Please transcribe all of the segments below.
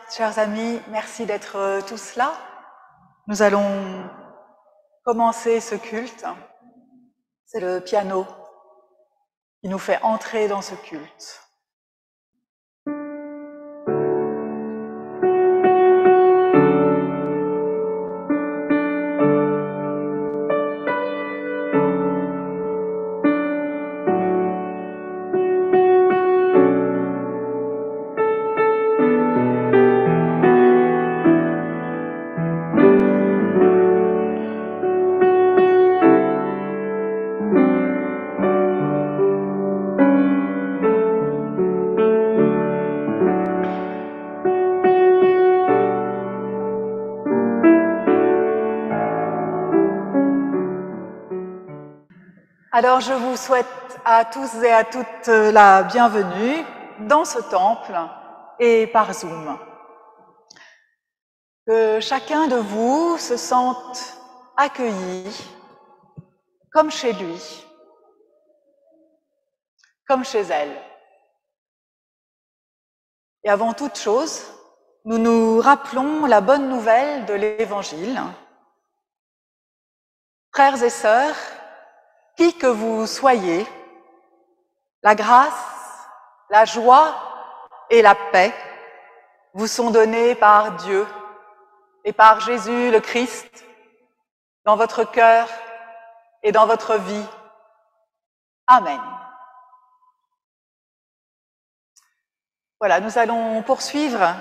chers amis, merci d'être tous là. Nous allons commencer ce culte. C'est le piano qui nous fait entrer dans ce culte. Alors je vous souhaite à tous et à toutes la bienvenue dans ce temple et par Zoom. Que chacun de vous se sente accueilli comme chez lui, comme chez elle. Et avant toute chose, nous nous rappelons la bonne nouvelle de l'Évangile. Frères et sœurs, qui que vous soyez, la grâce, la joie et la paix vous sont données par Dieu et par Jésus le Christ dans votre cœur et dans votre vie. Amen. Voilà, nous allons poursuivre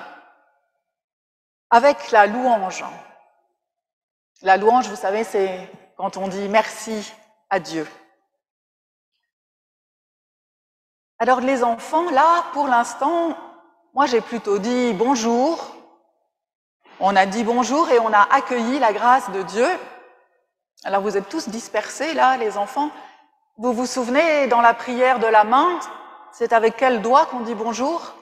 avec la louange. La louange, vous savez, c'est quand on dit merci à Dieu. Alors les enfants, là, pour l'instant, moi j'ai plutôt dit bonjour. On a dit bonjour et on a accueilli la grâce de Dieu. Alors vous êtes tous dispersés là, les enfants. Vous vous souvenez, dans la prière de la main, c'est avec quel doigt qu'on dit bonjour?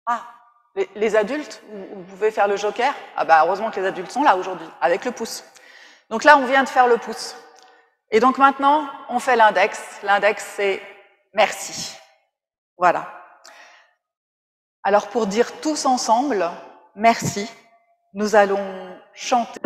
Ah, les adultes, vous pouvez faire le joker? Ah bah heureusement que les adultes sont là aujourd'hui, avec le pouce. Donc là, on vient de faire le pouce. Et donc maintenant, on fait l'index. L'index, c'est merci. Voilà. Alors pour dire tous ensemble, merci, nous allons chanter.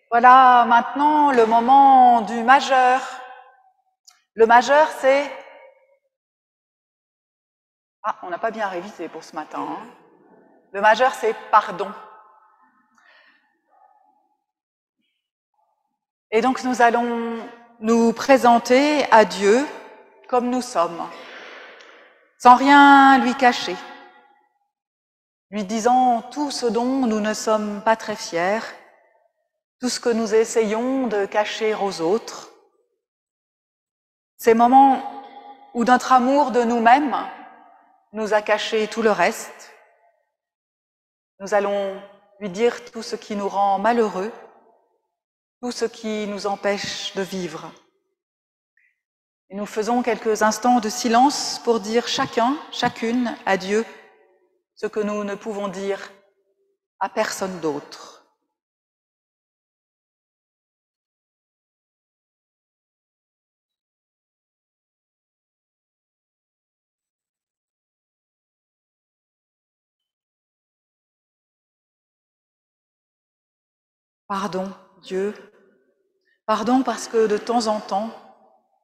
Voilà maintenant le moment du majeur. Le majeur, c'est... Ah, on n'a pas bien révisé pour ce matin. Hein. Le majeur, c'est pardon. Et donc nous allons nous présenter à Dieu comme nous sommes, sans rien lui cacher, lui disant tout ce dont nous ne sommes pas très fiers, tout ce que nous essayons de cacher aux autres. Ces moments où notre amour de nous-mêmes nous a caché tout le reste. Nous allons lui dire tout ce qui nous rend malheureux, tout ce qui nous empêche de vivre. Et nous faisons quelques instants de silence pour dire chacun, chacune à Dieu ce que nous ne pouvons dire à personne d'autre. Pardon, Dieu. Pardon parce que de temps en temps,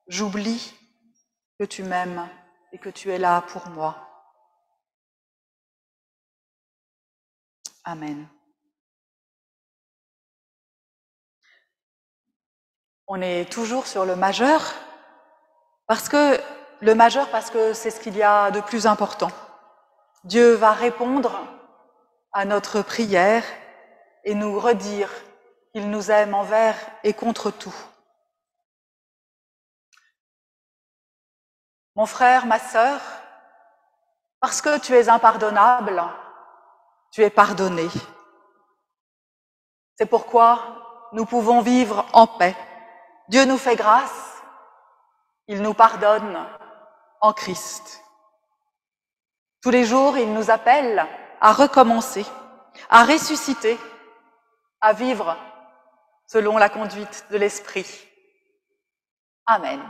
j'oublie que tu m'aimes et que tu es là pour moi. Amen. On est toujours sur le majeur, parce que c'est ce qu'il y a de plus important. Dieu va répondre à notre prière et nous redire qu'il nous aime envers et contre tout. Mon frère, ma sœur, parce que tu es impardonnable, tu es pardonné. C'est pourquoi nous pouvons vivre en paix. Dieu nous fait grâce, il nous pardonne en Christ. Tous les jours, il nous appelle à recommencer, à ressusciter, à vivre selon la conduite de l'Esprit. Amen.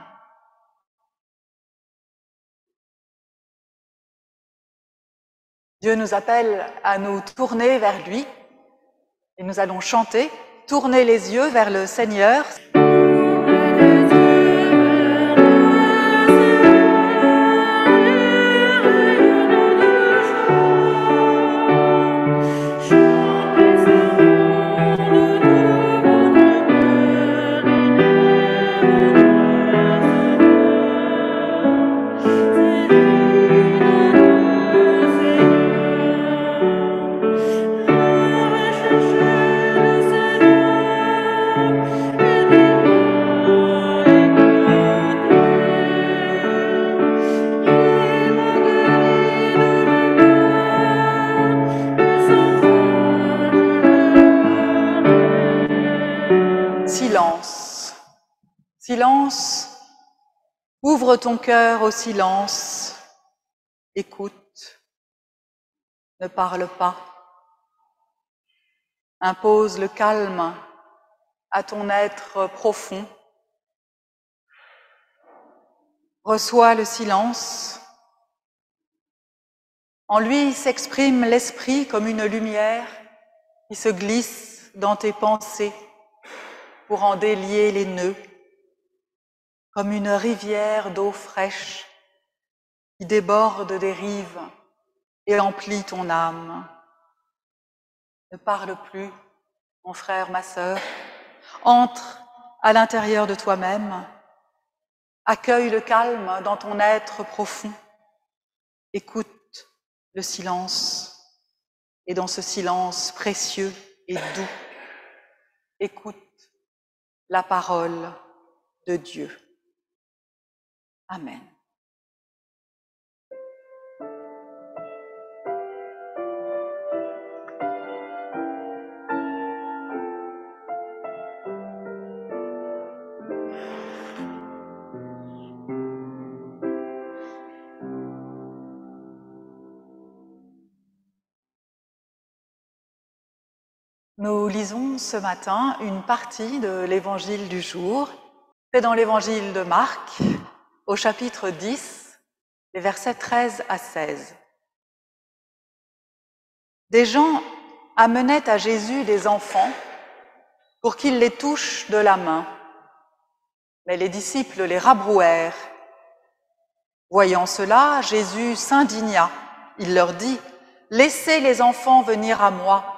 Dieu nous appelle à nous tourner vers lui et nous allons chanter « Tournez les yeux vers le Seigneur ». Silence. Silence. Ouvre ton cœur au silence. Écoute. Ne parle pas. Impose le calme à ton être profond. Reçois le silence. En lui s'exprime l'esprit comme une lumière qui se glisse dans tes pensées pour en délier les nœuds, comme une rivière d'eau fraîche qui déborde des rives et emplit ton âme. Ne parle plus, mon frère, ma sœur. Entre à l'intérieur de toi-même. Accueille le calme dans ton être profond. Écoute le silence. Et dans ce silence précieux et doux, écoute la parole de Dieu. Amen. Nous lisons ce matin une partie de l'évangile du jour. C'est dans l'évangile de Marc, au chapitre 10, les versets 13 à 16. Des gens amenaient à Jésus des enfants pour qu'il les touche de la main. Mais les disciples les rabrouèrent. Voyant cela, Jésus s'indigna. Il leur dit : « Laissez les enfants venir à moi.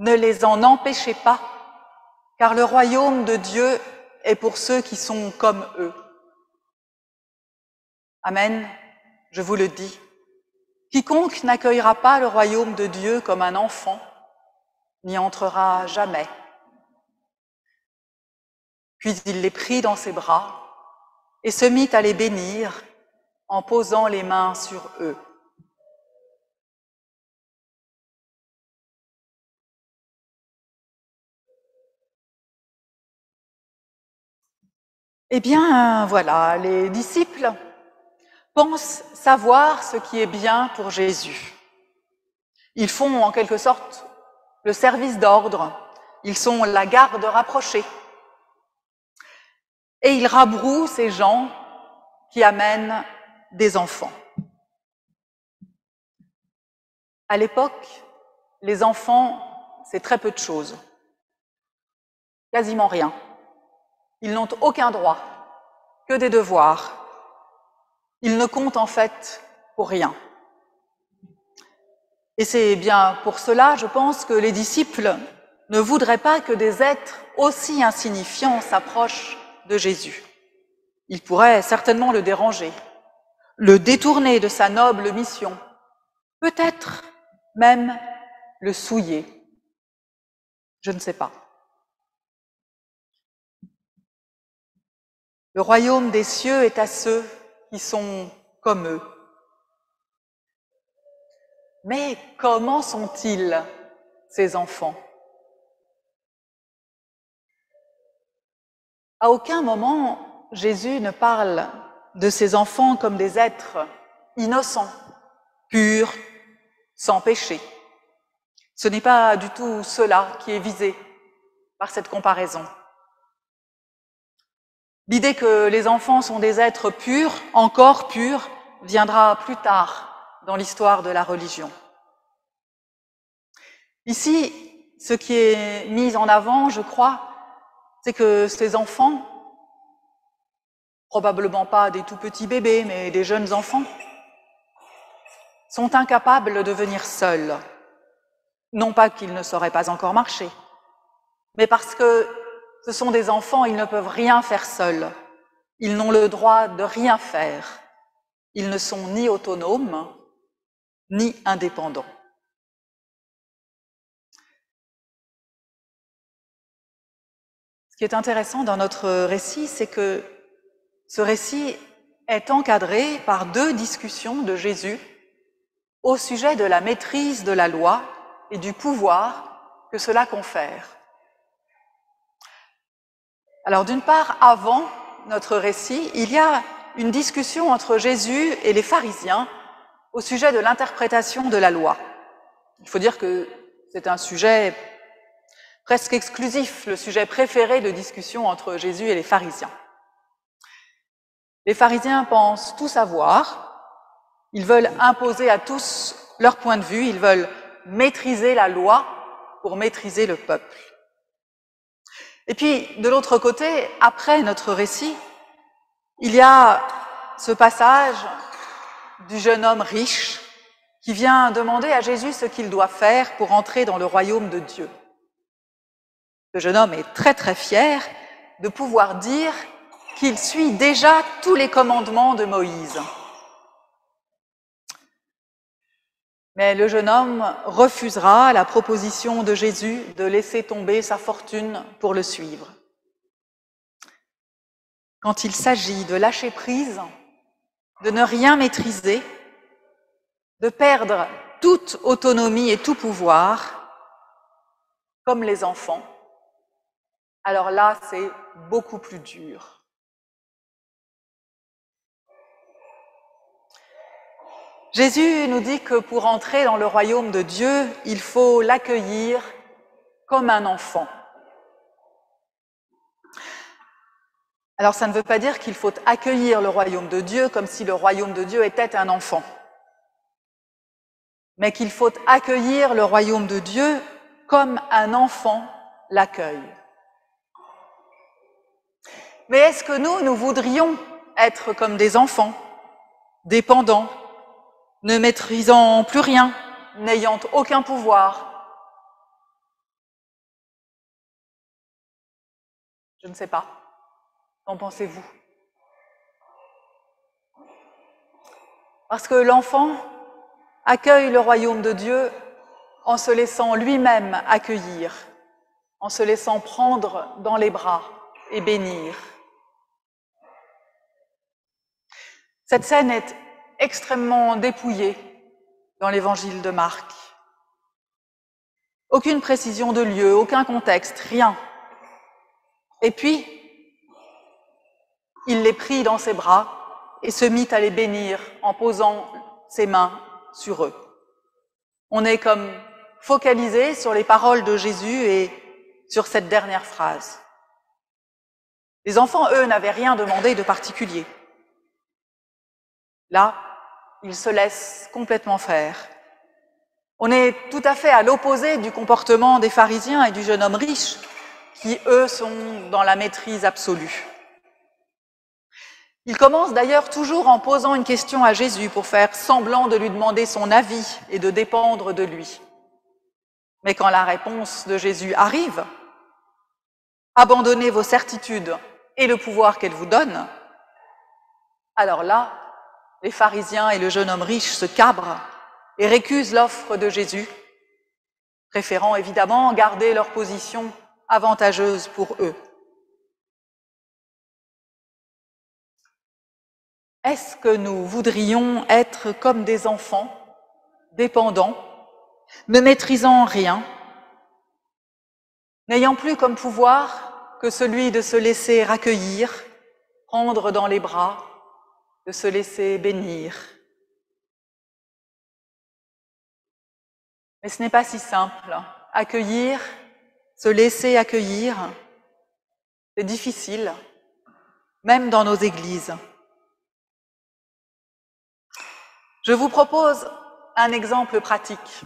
Ne les en empêchez pas, car le royaume de Dieu est pour ceux qui sont comme eux. » Amen, je vous le dis. Quiconque n'accueillera pas le royaume de Dieu comme un enfant n'y entrera jamais. Puis il les prit dans ses bras et se mit à les bénir en posant les mains sur eux. Eh bien, voilà, les disciples pensent savoir ce qui est bien pour Jésus. Ils font en quelque sorte le service d'ordre, ils sont la garde rapprochée. Et ils rabrouent ces gens qui amènent des enfants. À l'époque, les enfants, c'est très peu de choses, quasiment rien. Ils n'ont aucun droit, que des devoirs. Ils ne comptent en fait pour rien. Et c'est bien pour cela, je pense, que les disciples ne voudraient pas que des êtres aussi insignifiants s'approchent de Jésus. Ils pourraient certainement le déranger, le détourner de sa noble mission, peut-être même le souiller. Je ne sais pas. Le royaume des cieux est à ceux qui sont comme eux. Mais comment sont-ils, ces enfants? À aucun moment, Jésus ne parle de ces enfants comme des êtres innocents, purs, sans péché. Ce n'est pas du tout cela qui est visé par cette comparaison. L'idée que les enfants sont des êtres purs, encore purs, viendra plus tard dans l'histoire de la religion. Ici, ce qui est mis en avant, je crois, c'est que ces enfants, probablement pas des tout petits bébés, mais des jeunes enfants, sont incapables de venir seuls. Non pas qu'ils ne sauraient pas encore marcher, mais parce que ce sont des enfants, ils ne peuvent rien faire seuls. Ils n'ont le droit de rien faire. Ils ne sont ni autonomes, ni indépendants. Ce qui est intéressant dans notre récit, c'est que ce récit est encadré par 2 discussions de Jésus au sujet de la maîtrise de la loi et du pouvoir que cela confère. Alors d'une part, avant notre récit, il y a une discussion entre Jésus et les pharisiens au sujet de l'interprétation de la loi. Il faut dire que c'est un sujet presque exclusif, le sujet préféré de discussion entre Jésus et les pharisiens. Les pharisiens pensent tout savoir, ils veulent imposer à tous leur point de vue, ils veulent maîtriser la loi pour maîtriser le peuple. Et puis, de l'autre côté, après notre récit, il y a ce passage du jeune homme riche qui vient demander à Jésus ce qu'il doit faire pour entrer dans le royaume de Dieu. Le jeune homme est très très fier de pouvoir dire qu'il suit déjà tous les commandements de Moïse. Mais le jeune homme refusera la proposition de Jésus de laisser tomber sa fortune pour le suivre. Quand il s'agit de lâcher prise, de ne rien maîtriser, de perdre toute autonomie et tout pouvoir, comme les enfants, alors là, c'est beaucoup plus dur. Jésus nous dit que pour entrer dans le royaume de Dieu, il faut l'accueillir comme un enfant. Alors ça ne veut pas dire qu'il faut accueillir le royaume de Dieu comme si le royaume de Dieu était un enfant, mais qu'il faut accueillir le royaume de Dieu comme un enfant l'accueille. Mais est-ce que nous voudrions être comme des enfants, dépendants, ne maîtrisant plus rien, n'ayant aucun pouvoir? Je ne sais pas. Qu'en pensez-vous? Parce que l'enfant accueille le royaume de Dieu en se laissant lui-même accueillir, en se laissant prendre dans les bras et bénir. Cette scène est extrêmement dépouillée dans l'évangile de Marc. Aucune précision de lieu, aucun contexte, rien. Et puis, il les prit dans ses bras et se mit à les bénir en posant ses mains sur eux. On est comme focalisé sur les paroles de Jésus et sur cette dernière phrase. Les enfants, eux, n'avaient rien demandé de particulier. Là, ils se laissent complètement faire. On est tout à fait à l'opposé du comportement des pharisiens et du jeune homme riche, qui, eux, sont dans la maîtrise absolue. Ils commencent d'ailleurs toujours en posant une question à Jésus pour faire semblant de lui demander son avis et de dépendre de lui. Mais quand la réponse de Jésus arrive, « Abandonnez vos certitudes et le pouvoir qu'elles vous donnent », alors là, les pharisiens et le jeune homme riche se cabrent et récusent l'offre de Jésus, préférant évidemment garder leur position avantageuse pour eux. Est-ce que nous voudrions être comme des enfants, dépendants, ne maîtrisant rien, n'ayant plus comme pouvoir que celui de se laisser accueillir, prendre dans les bras, de se laisser bénir? Mais ce n'est pas si simple. Accueillir, se laisser accueillir, c'est difficile, même dans nos églises. Je vous propose un exemple pratique.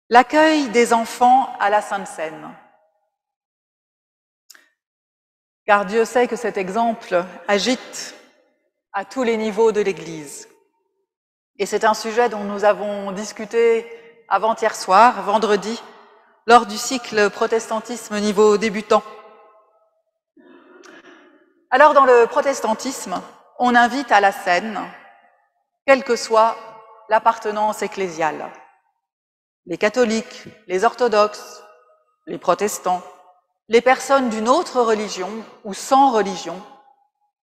L'accueil des enfants à la Sainte Seine. Car Dieu sait que cet exemple agite à tous les niveaux de l'Église. Et c'est un sujet dont nous avons discuté avant-hier soir, vendredi, lors du cycle Protestantisme niveau débutant. Alors, dans le protestantisme, on invite à la Seine, quelle que soit l'appartenance ecclésiale. Les catholiques, les orthodoxes, les protestants, les personnes d'une autre religion ou sans religion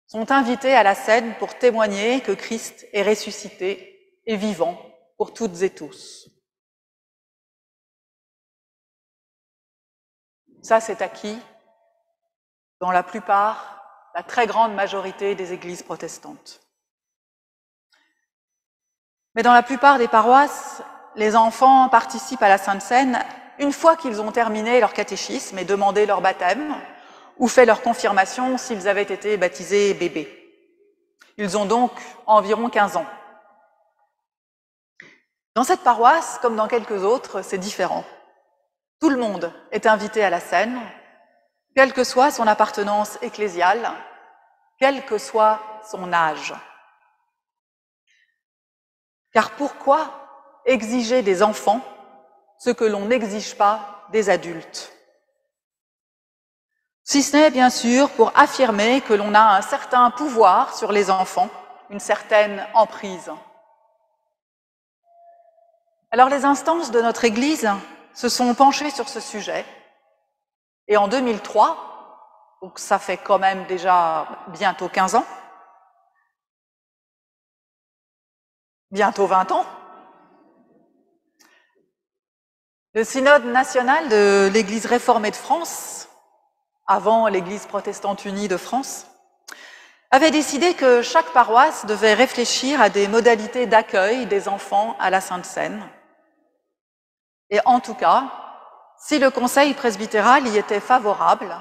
sont invités à la Seine pour témoigner que Christ est ressuscité et vivant pour toutes et tous. Ça, c'est acquis dans la plupart, la très grande majorité des églises protestantes. Mais dans la plupart des paroisses, les enfants participent à la Sainte Seine une fois qu'ils ont terminé leur catéchisme et demandé leur baptême ou fait leur confirmation s'ils avaient été baptisés bébés. Ils ont donc environ 15 ans. Dans cette paroisse, comme dans quelques autres, c'est différent. Tout le monde est invité à la Seine, quelle que soit son appartenance ecclésiale, quel que soit son âge. Car pourquoi exiger des enfants ce que l'on n'exige pas des adultes? Si ce n'est bien sûr pour affirmer que l'on a un certain pouvoir sur les enfants, une certaine emprise. Alors les instances de notre Église se sont penchées sur ce sujet et en 2003, donc ça fait quand même déjà bientôt 15 ans, bientôt 20 ans, le Synode national de l'Église réformée de France, avant l'Église protestante unie de France, avait décidé que chaque paroisse devait réfléchir à des modalités d'accueil des enfants à la Sainte Seine. Et en tout cas, si le conseil presbytéral y était favorable,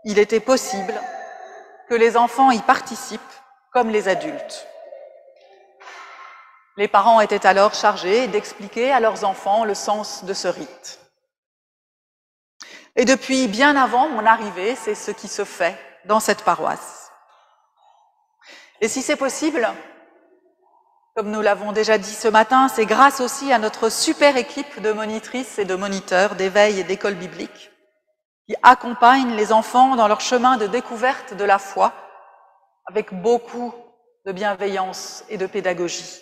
il était possible que les enfants y participent comme les adultes. Les parents étaient alors chargés d'expliquer à leurs enfants le sens de ce rite. Et depuis bien avant mon arrivée, c'est ce qui se fait dans cette paroisse. Et si c'est possible, comme nous l'avons déjà dit ce matin, c'est grâce aussi à notre super équipe de monitrices et de moniteurs d'éveil et d'école biblique qui accompagnent les enfants dans leur chemin de découverte de la foi avec beaucoup de bienveillance et de pédagogie.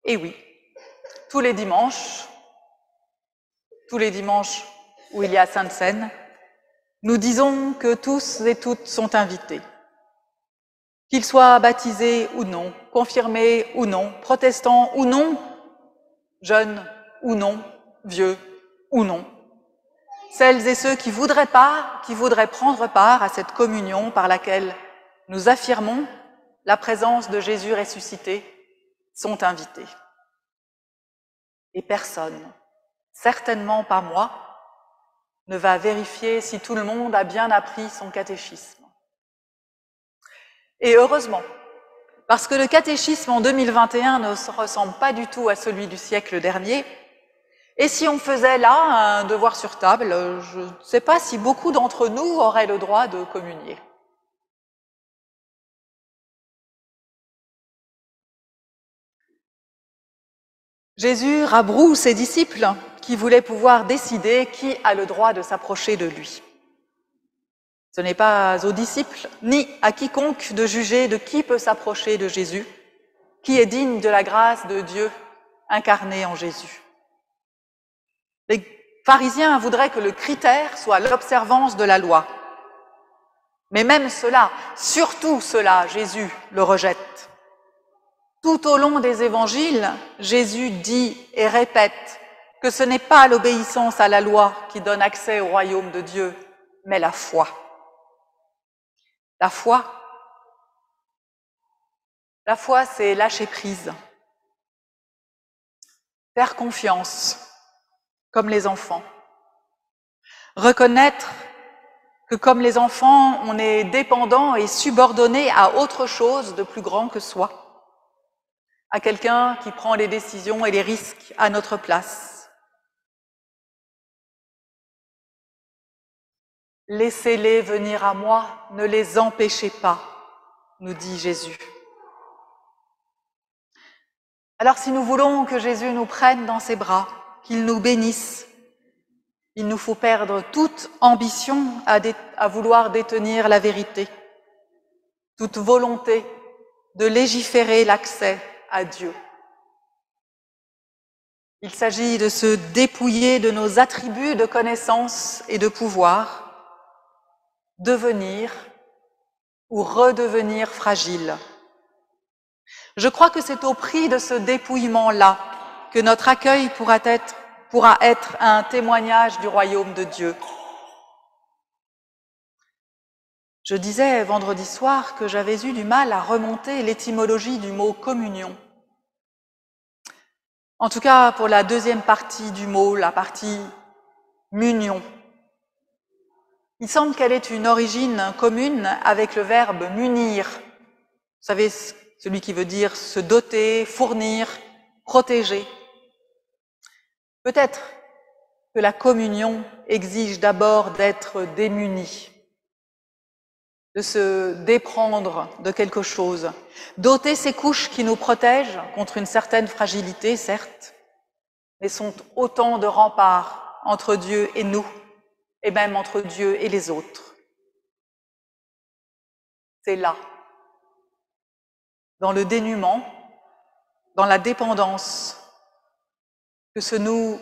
Et oui, tous les dimanches où il y a Sainte Seine, nous disons que tous et toutes sont invités. Qu'ils soient baptisés ou non, confirmés ou non, protestants ou non, jeunes ou non, vieux ou non. Celles et ceux qui voudraient prendre part à cette communion par laquelle nous affirmons la présence de Jésus ressuscité, sont invités. Et personne, certainement pas moi, ne va vérifier si tout le monde a bien appris son catéchisme. Et heureusement, parce que le catéchisme en 2021 ne ressemble pas du tout à celui du siècle dernier, et si on faisait là un devoir sur table, je ne sais pas si beaucoup d'entre nous auraient le droit de communier. Jésus rabroue ses disciples qui voulaient pouvoir décider qui a le droit de s'approcher de lui. Ce n'est pas aux disciples, ni à quiconque de juger de qui peut s'approcher de Jésus, qui est digne de la grâce de Dieu incarnée en Jésus. Les pharisiens voudraient que le critère soit l'observance de la loi. Mais même cela, surtout cela, Jésus le rejette. Tout au long des évangiles, Jésus dit et répète que ce n'est pas l'obéissance à la loi qui donne accès au royaume de Dieu, mais la foi. La foi, c'est lâcher prise, faire confiance, comme les enfants. Reconnaître que comme les enfants, on est dépendant et subordonné à autre chose de plus grand que soi, à quelqu'un qui prend les décisions et les risques à notre place. Laissez-les venir à moi, ne les empêchez pas, nous dit Jésus. Alors si nous voulons que Jésus nous prenne dans ses bras, qu'il nous bénisse, il nous faut perdre toute ambition à vouloir détenir la vérité, toute volonté de légiférer l'accès à Dieu. Il s'agit de se dépouiller de nos attributs de connaissance et de pouvoir, devenir ou redevenir fragile. Je crois que c'est au prix de ce dépouillement-là que notre accueil pourra être un témoignage du royaume de Dieu. Je disais vendredi soir que j'avais eu du mal à remonter l'étymologie du mot communion. En tout cas, pour la deuxième partie du mot, la partie munion. Il semble qu'elle ait une origine commune avec le verbe munir. Vous savez, celui qui veut dire se doter, fournir, protéger. Peut-être que la communion exige d'abord d'être démuni, de se déprendre de quelque chose, d'ôter ces couches qui nous protègent contre une certaine fragilité, certes, mais sont autant de remparts entre Dieu et nous, et même entre Dieu et les autres. C'est là, dans le dénuement, dans la dépendance, que se noue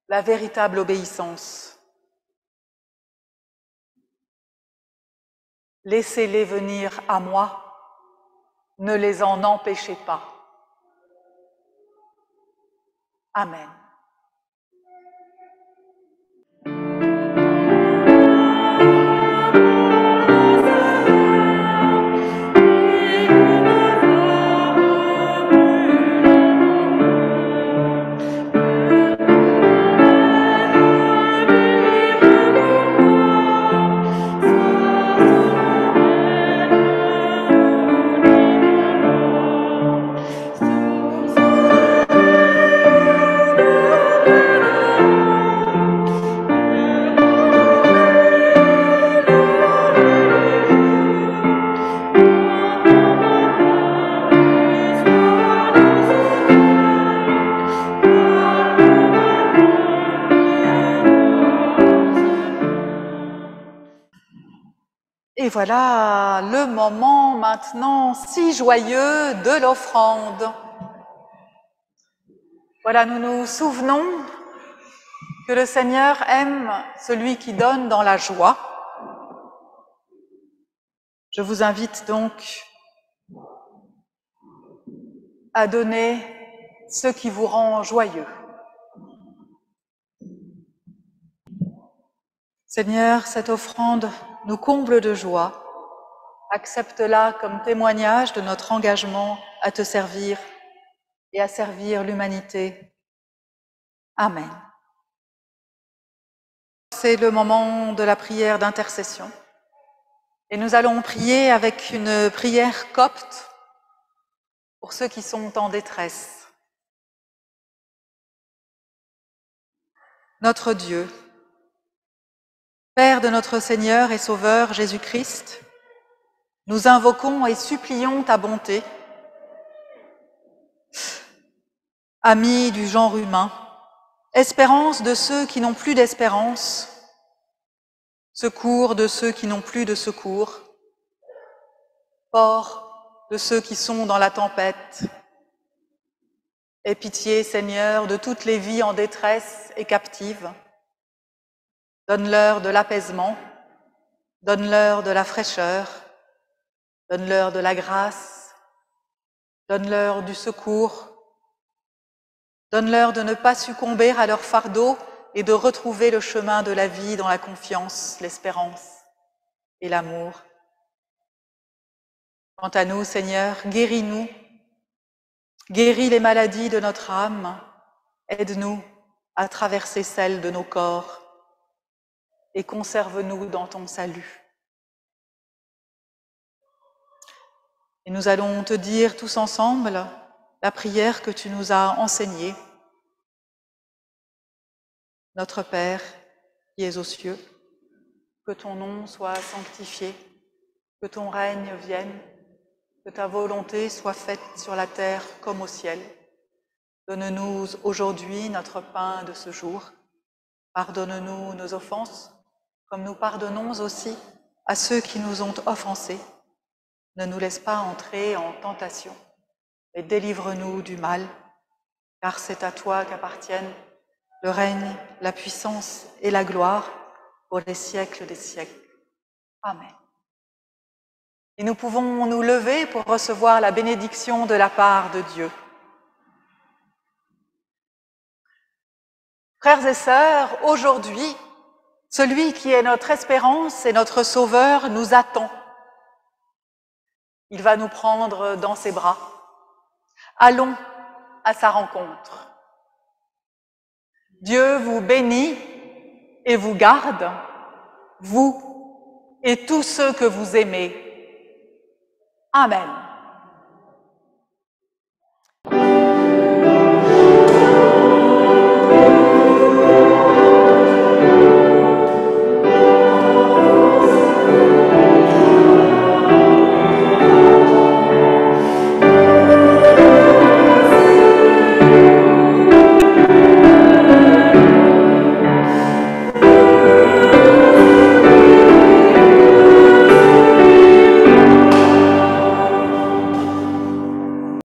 la véritable obéissance. Laissez-les venir à moi, ne les en empêchez pas. Amen. Et voilà le moment maintenant si joyeux de l'offrande. Voilà, nous nous souvenons que le Seigneur aime celui qui donne dans la joie. Je vous invite donc à donner ce qui vous rend joyeux. Seigneur, cette offrande nous comble de joie. Accepte-la comme témoignage de notre engagement à te servir et à servir l'humanité. Amen. C'est le moment de la prière d'intercession. Et nous allons prier avec une prière copte pour ceux qui sont en détresse. Notre Dieu, Père de notre Seigneur et Sauveur Jésus-Christ, nous invoquons et supplions ta bonté. Ami du genre humain, espérance de ceux qui n'ont plus d'espérance, secours de ceux qui n'ont plus de secours, port de ceux qui sont dans la tempête. Aie pitié, Seigneur, de toutes les vies en détresse et captives. Donne-leur de l'apaisement, Donne-leur de la fraîcheur, donne-leur de la grâce, donne-leur du secours, donne-leur de ne pas succomber à leur fardeau et de retrouver le chemin de la vie dans la confiance, l'espérance et l'amour. Quant à nous, Seigneur, guéris-nous, guéris les maladies de notre âme, aide-nous à traverser celles de nos corps et conserve-nous dans ton salut. Et nous allons te dire tous ensemble la prière que tu nous as enseignée. Notre Père, qui es aux cieux, que ton nom soit sanctifié, que ton règne vienne, que ta volonté soit faite sur la terre comme au ciel. Donne-nous aujourd'hui notre pain de ce jour. Pardonne-nous nos offenses, comme nous pardonnons aussi à ceux qui nous ont offensés. Ne nous laisse pas entrer en tentation, mais délivre-nous du mal, car c'est à toi qu'appartiennent le règne, la puissance et la gloire pour les siècles des siècles. Amen. Et nous pouvons nous lever pour recevoir la bénédiction de la part de Dieu. Frères et sœurs, aujourd'hui, celui qui est notre espérance et notre sauveur nous attend. Il va nous prendre dans ses bras. Allons à sa rencontre. Dieu vous bénit et vous garde, vous et tous ceux que vous aimez. Amen.